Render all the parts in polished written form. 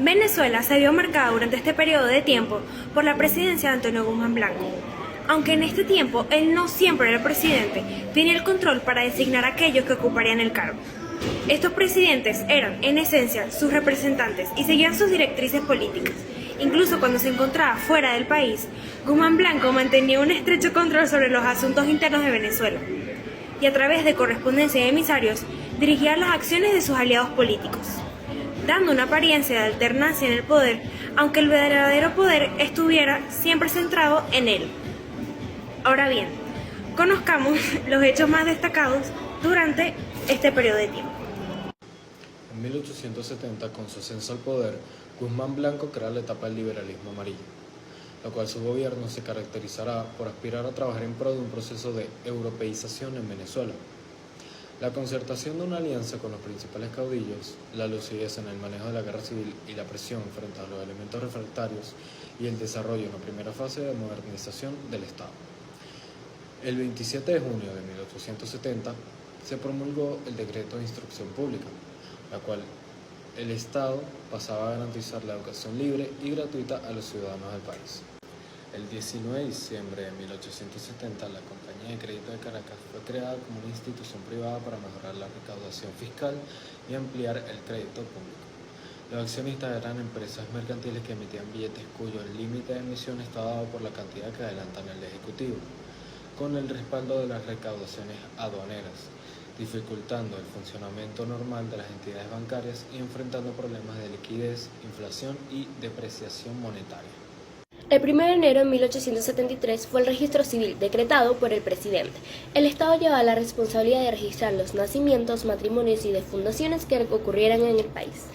Venezuela se vio marcada durante este periodo de tiempo por la presidencia de Antonio Guzmán Blanco. Aunque en este tiempo él no siempre era el presidente, tenía el control para designar a aquellos que ocuparían el cargo. Estos presidentes eran, en esencia, sus representantes y seguían sus directrices políticas. Incluso cuando se encontraba fuera del país, Guzmán Blanco mantenía un estrecho control sobre los asuntos internos de Venezuela y a través de correspondencia de emisarios dirigía las acciones de sus aliados políticos, dando una apariencia de alternancia en el poder, aunque el verdadero poder estuviera siempre centrado en él. Ahora bien, conozcamos los hechos más destacados durante este periodo de tiempo. En 1870, con su ascenso al poder, Guzmán Blanco crea la etapa del liberalismo amarillo, la cual su gobierno se caracterizará por aspirar a trabajar en pro de un proceso de europeización en Venezuela. La concertación de una alianza con los principales caudillos, la lucidez en el manejo de la guerra civil y la presión frente a los elementos refractarios y el desarrollo en una primera fase de modernización del Estado. El 27 de junio de 1870 se promulgó el Decreto de Instrucción Pública, la cual el Estado pasaba a garantizar la educación libre y gratuita a los ciudadanos del país. El 19 de diciembre de 1870, la Compañía de Crédito de Caracas fue creada como una institución privada para mejorar la recaudación fiscal y ampliar el crédito público. Los accionistas eran empresas mercantiles que emitían billetes cuyo límite de emisión estaba dado por la cantidad que adelantan el Ejecutivo, con el respaldo de las recaudaciones aduaneras, dificultando el funcionamiento normal de las entidades bancarias y enfrentando problemas de liquidez, inflación y depreciación monetaria. El 1 de enero de 1873 fue el registro civil decretado por el presidente. El Estado llevaba la responsabilidad de registrar los nacimientos, matrimonios y fundaciones que ocurrieran en el país.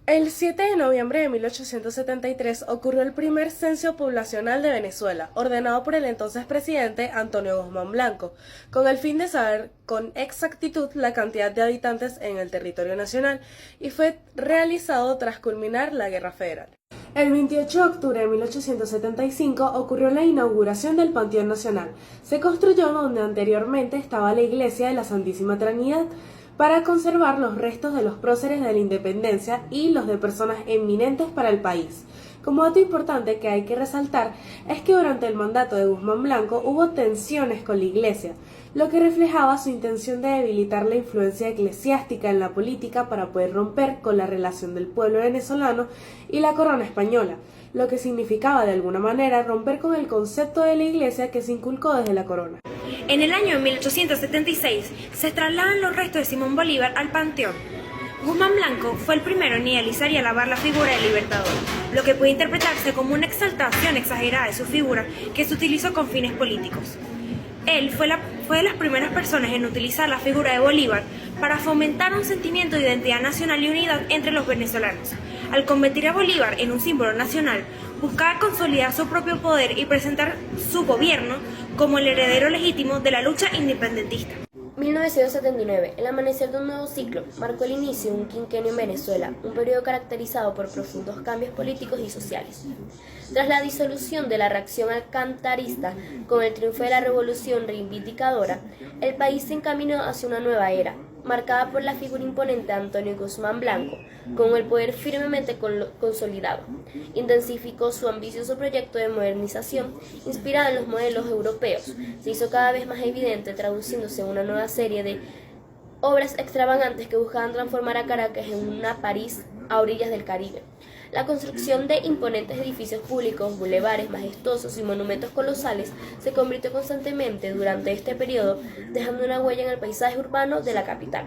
El 7 de noviembre de 1873 ocurrió el primer censo poblacional de Venezuela, ordenado por el entonces presidente Antonio Guzmán Blanco, con el fin de saber con exactitud la cantidad de habitantes en el territorio nacional, y fue realizado tras culminar la Guerra Federal. El 28 de octubre de 1875 ocurrió la inauguración del Panteón Nacional. Se construyó donde anteriormente estaba la iglesia de la Santísima Trinidad, para conservar los restos de los próceres de la independencia y los de personas eminentes para el país. Como dato importante que hay que resaltar es que durante el mandato de Guzmán Blanco hubo tensiones con la Iglesia, lo que reflejaba su intención de debilitar la influencia eclesiástica en la política para poder romper con la relación del pueblo venezolano y la corona española, lo que significaba de alguna manera romper con el concepto de la Iglesia que se inculcó desde la corona. En el año 1876 se trasladan los restos de Simón Bolívar al Panteón. Guzmán Blanco fue el primero en idealizar y alabar la figura del Libertador, lo que puede interpretarse como una exaltación exagerada de su figura que se utilizó con fines políticos. Él fue de las primeras personas en utilizar la figura de Bolívar para fomentar un sentimiento de identidad nacional y unidad entre los venezolanos. Al convertir a Bolívar en un símbolo nacional, buscaba consolidar su propio poder y presentar su gobierno como el heredero legítimo de la lucha independentista. 1979, el amanecer de un nuevo ciclo, marcó el inicio de un quinquenio en Venezuela, un periodo caracterizado por profundos cambios políticos y sociales. Tras la disolución de la reacción alcantarista con el triunfo de la revolución reivindicadora, el país se encaminó hacia una nueva era, marcada por la figura imponente de Antonio Guzmán Blanco, con el poder firmemente consolidado. Intensificó su ambicioso proyecto de modernización, inspirado en los modelos europeos. Se hizo cada vez más evidente, traduciéndose en una nueva serie de obras extravagantes que buscaban transformar a Caracas en una París a orillas del Caribe. La construcción de imponentes edificios públicos, bulevares majestuosos y monumentos colosales se convirtió constantemente durante este periodo, dejando una huella en el paisaje urbano de la capital.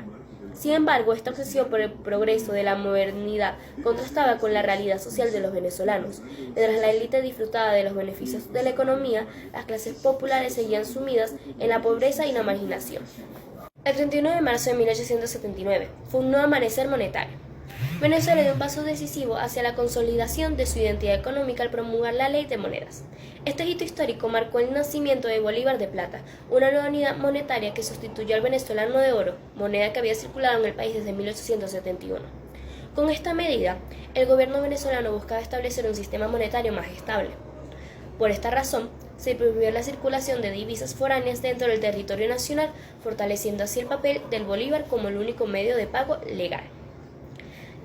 Sin embargo, esta obsesión por el progreso de la modernidad contrastaba con la realidad social de los venezolanos. Mientras la élite disfrutaba de los beneficios de la economía, las clases populares seguían sumidas en la pobreza y la marginación. El 31 de marzo de 1879 fue un nuevo amanecer monetario. Venezuela dio un paso decisivo hacia la consolidación de su identidad económica al promulgar la Ley de Monedas. Este hito histórico marcó el nacimiento de Bolívar de Plata, una nueva unidad monetaria que sustituyó al venezolano de oro, moneda que había circulado en el país desde 1871. Con esta medida, el gobierno venezolano buscaba establecer un sistema monetario más estable. Por esta razón, se prohibió la circulación de divisas foráneas dentro del territorio nacional, fortaleciendo así el papel del bolívar como el único medio de pago legal.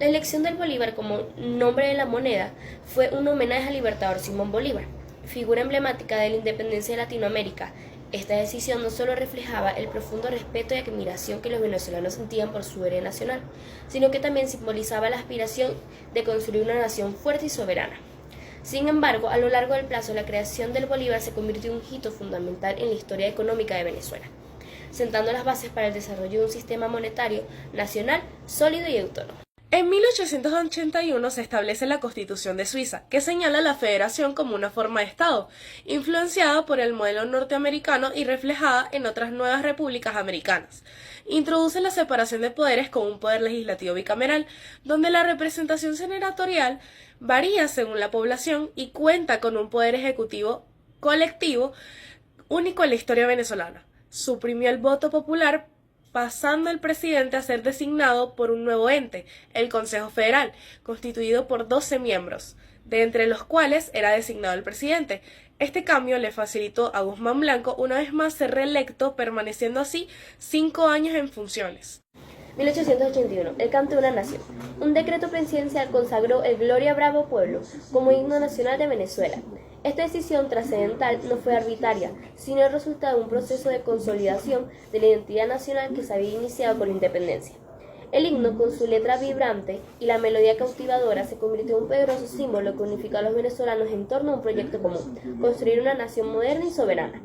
La elección del Bolívar como nombre de la moneda fue un homenaje al libertador Simón Bolívar, figura emblemática de la independencia de Latinoamérica. Esta decisión no solo reflejaba el profundo respeto y admiración que los venezolanos sentían por su héroe nacional, sino que también simbolizaba la aspiración de construir una nación fuerte y soberana. Sin embargo, a lo largo del plazo, la creación del Bolívar se convirtió en un hito fundamental en la historia económica de Venezuela, sentando las bases para el desarrollo de un sistema monetario nacional sólido y autónomo. En 1881 se establece la Constitución de Suiza, que señala la federación como una forma de Estado, influenciada por el modelo norteamericano y reflejada en otras nuevas repúblicas americanas. Introduce la separación de poderes con un poder legislativo bicameral, donde la representación senatorial varía según la población y cuenta con un poder ejecutivo colectivo único en la historia venezolana. Suprimió el voto popular, pasando el presidente a ser designado por un nuevo ente, el Consejo Federal, constituido por 12 miembros, de entre los cuales era designado el presidente. Este cambio le facilitó a Guzmán Blanco una vez más ser reelecto, permaneciendo así 5 años en funciones. 1881. El canto de una nación. Un decreto presidencial consagró el Gloria Bravo Pueblo como himno nacional de Venezuela. Esta decisión trascendental no fue arbitraria, sino el resultado de un proceso de consolidación de la identidad nacional que se había iniciado con la independencia. El himno, con su letra vibrante y la melodía cautivadora, se convirtió en un poderoso símbolo que unificó a los venezolanos en torno a un proyecto común: construir una nación moderna y soberana.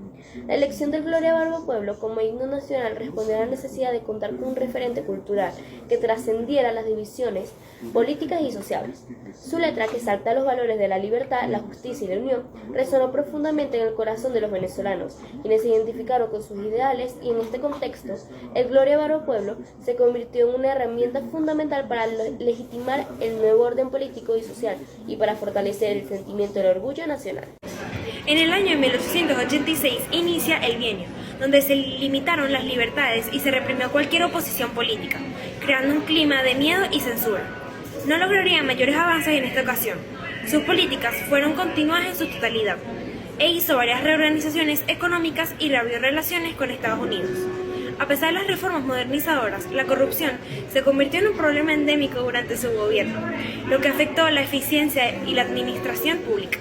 La elección del Gloria Barbo Pueblo como himno nacional respondió a la necesidad de contar con un referente cultural que trascendiera las divisiones políticas y sociales. Su letra, que exalta los valores de la libertad, la justicia y la unión, resonó profundamente en el corazón de los venezolanos, quienes se identificaron con sus ideales, y en este contexto, el Gloria Barbo Pueblo se convirtió en una herramienta fundamental para legitimar el nuevo orden político y social y para fortalecer el sentimiento del orgullo nacional. En el año 1886 inicia el bienio, donde se limitaron las libertades y se reprimió cualquier oposición política, creando un clima de miedo y censura. No lograría mayores avances en esta ocasión. Sus políticas fueron continuadas en su totalidad, e hizo varias reorganizaciones económicas y reabrió relaciones con Estados Unidos. A pesar de las reformas modernizadoras, la corrupción se convirtió en un problema endémico durante su gobierno, lo que afectó la eficiencia y la administración pública.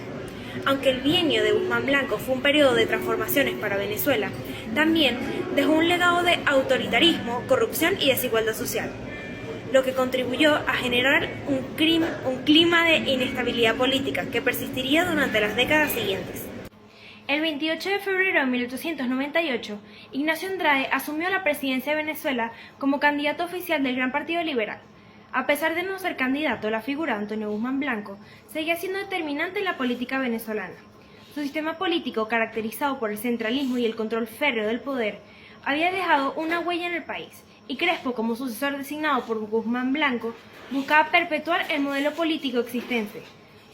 Aunque el bienio de Guzmán Blanco fue un periodo de transformaciones para Venezuela, también dejó un legado de autoritarismo, corrupción y desigualdad social, lo que contribuyó a generar un clima de inestabilidad política que persistiría durante las décadas siguientes. El 28 de febrero de 1898, Ignacio Andrade asumió la presidencia de Venezuela como candidato oficial del Gran Partido Liberal. A pesar de no ser candidato, la figura de Antonio Guzmán Blanco seguía siendo determinante en la política venezolana. Su sistema político, caracterizado por el centralismo y el control férreo del poder, había dejado una huella en el país, y Crespo, como sucesor designado por Guzmán Blanco, buscaba perpetuar el modelo político existente.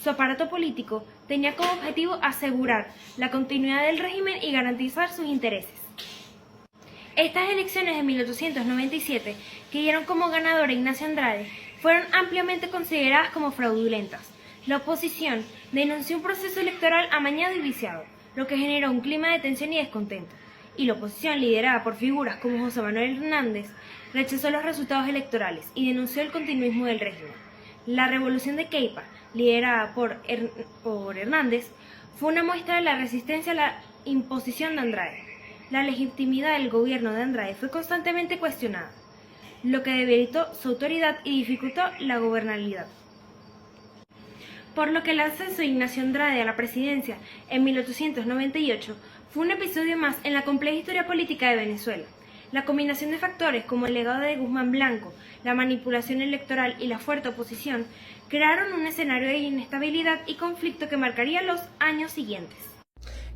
Su aparato político tenía como objetivo asegurar la continuidad del régimen y garantizar sus intereses. Estas elecciones de 1897, que dieron como ganador a Ignacio Andrade, fueron ampliamente consideradas como fraudulentas. La oposición denunció un proceso electoral amañado y viciado, lo que generó un clima de tensión y descontento, y la oposición, liderada por figuras como José Manuel Hernández, rechazó los resultados electorales y denunció el continuismo del régimen. La revolución de Queipa, liderada por Hernández, fue una muestra de la resistencia a la imposición de Andrade. La legitimidad del gobierno de Andrade fue constantemente cuestionada, lo que debilitó su autoridad y dificultó la gobernabilidad. Por lo que el ascenso de Ignacio Andrade a la presidencia en 1898 fue un episodio más en la compleja historia política de Venezuela. La combinación de factores como el legado de Guzmán Blanco, la manipulación electoral y la fuerte oposición crearon un escenario de inestabilidad y conflicto que marcaría los años siguientes.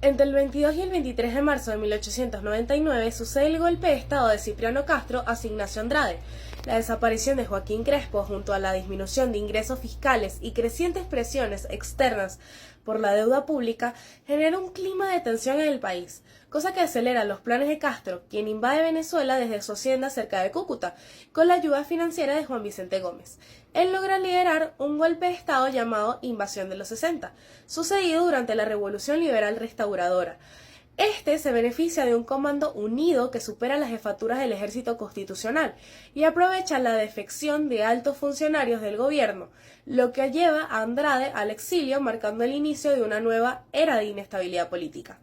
Entre el 22 y el 23 de marzo de 1899 sucede el golpe de estado de Cipriano Castro hacia Ignacio Andrade. La desaparición de Joaquín Crespo, junto a la disminución de ingresos fiscales y crecientes presiones externas por la deuda pública, genera un clima de tensión en el país, cosa que acelera los planes de Castro, quien invade Venezuela desde su hacienda cerca de Cúcuta, con la ayuda financiera de Juan Vicente Gómez. Él logra liderar un golpe de estado llamado Invasión de los 60, sucedido durante la Revolución Liberal Restauradora. Este se beneficia de un comando unido que supera las jefaturas del ejército constitucional y aprovecha la defección de altos funcionarios del gobierno, lo que lleva a Andrade al exilio, marcando el inicio de una nueva era de inestabilidad política.